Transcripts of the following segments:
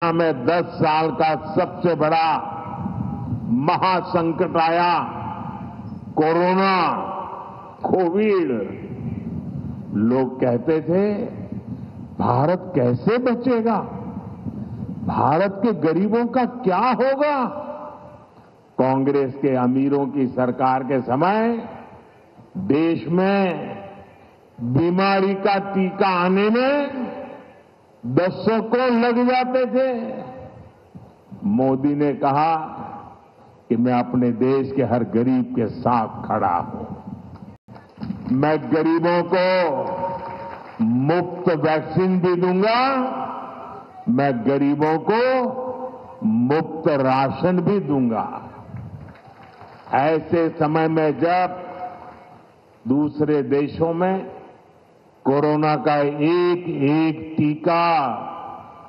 में 10 साल का सबसे बड़ा महासंकट आया, कोरोना, कोविड। लोग कहते थे भारत कैसे बचेगा, भारत के गरीबों का क्या होगा। कांग्रेस के अमीरों की सरकार के समय देश में बीमारी का टीका आने में दशकों लग जाते थे। मोदी ने कहा कि मैं अपने देश के हर गरीब के साथ खड़ा हूं। मैं गरीबों को मुफ्त वैक्सीन भी दूंगा, मैं गरीबों को मुफ्त राशन भी दूंगा। ऐसे समय में जब दूसरे देशों में कोरोना का एक एक टीका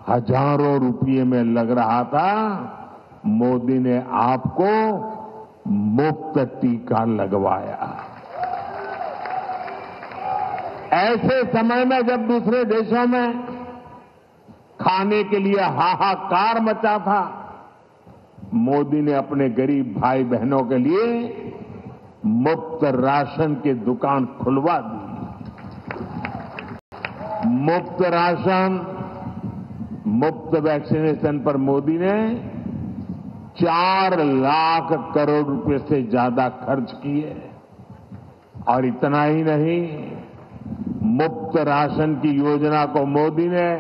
हजारों रुपये में लग रहा था, मोदी ने आपको मुफ्त टीका लगवाया। ऐसे समय में जब दूसरे देशों में खाने के लिए हाहाकार मचा था, मोदी ने अपने गरीब भाई बहनों के लिए मुफ्त राशन की दुकान खुलवा दी। मुफ्त राशन, मुफ्त वैक्सीनेशन पर मोदी ने 4 लाख करोड़ रुपए से ज्यादा खर्च किए। और इतना ही नहीं, मुफ्त राशन की योजना को मोदी ने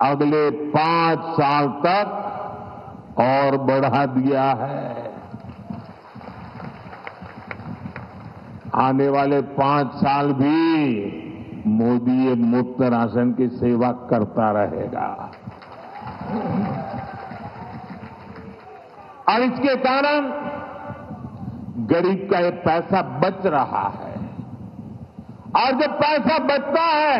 अगले 5 साल तक और बढ़ा दिया है। आने वाले 5 साल भी मोदी ये मुफ्त राशन की सेवा करता रहेगा। और इसके कारण गरीब का ये पैसा बच रहा है। और जब पैसा बचता है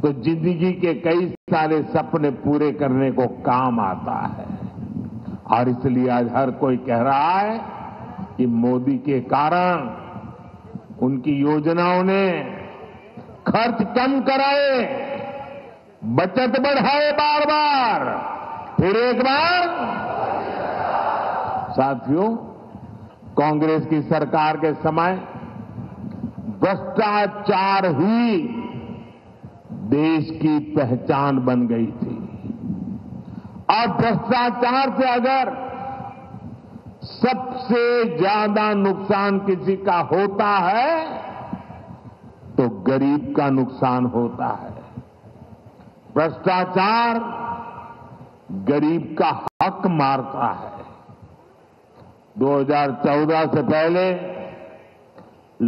तो जिंदगी के कई सारे सपने पूरे करने को काम आता है। और इसलिए आज हर कोई कह रहा है कि मोदी के कारण, उनकी योजनाओं ने खर्च कम कराए, बचत बढ़ाए बार बार, फिर एक बार। साथियों, कांग्रेस की सरकार के समय भ्रष्टाचार ही देश की पहचान बन गई थी। और भ्रष्टाचार से अगर सबसे ज्यादा नुकसान किसी का होता है तो गरीब का नुकसान होता है। भ्रष्टाचार गरीब का हक मारता है। 2014 से पहले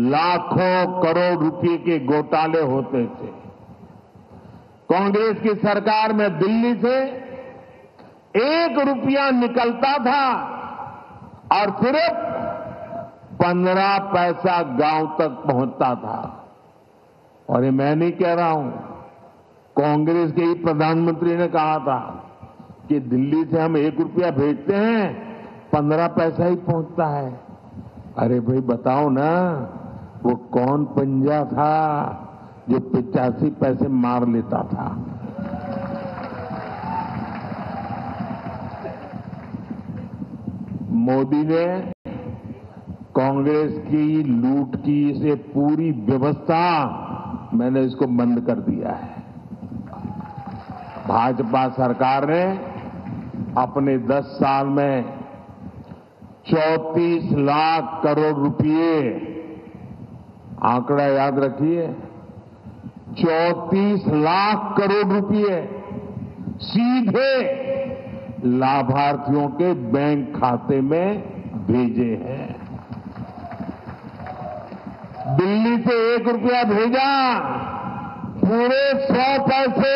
लाखों करोड़ रुपए के घोटाले होते थे। कांग्रेस की सरकार में दिल्ली से 1 रुपया निकलता था और सिर्फ 15 पैसा गांव तक पहुंचता था। और ये मैं नहीं कह रहा हूं, कांग्रेस के ही प्रधानमंत्री ने कहा था कि दिल्ली से हम 1 रुपया भेजते हैं, 15 पैसा ही पहुंचता है। अरे भाई बताओ ना, वो कौन पंजा था जो 85 पैसे मार लेता था। मोदी ने कांग्रेस की लूट की से पूरी व्यवस्था, मैंने इसको बंद कर दिया है। भाजपा सरकार ने अपने 10 साल में 34 लाख करोड़ रुपए, आंकड़ा याद रखिए, 34 लाख करोड़ रुपए सीधे लाभार्थियों के बैंक खाते में भेजे हैं। दिल्ली से 1 रुपया भेजा, पूरे 100 पैसे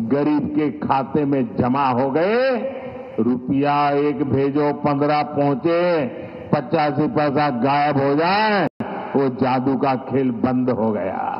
गरीब के खाते में जमा हो गए। रुपया 1 भेजो, 15 पहुंचे, 85 पैसा गायब हो जाए, वो जादू का खेल बंद हो गया।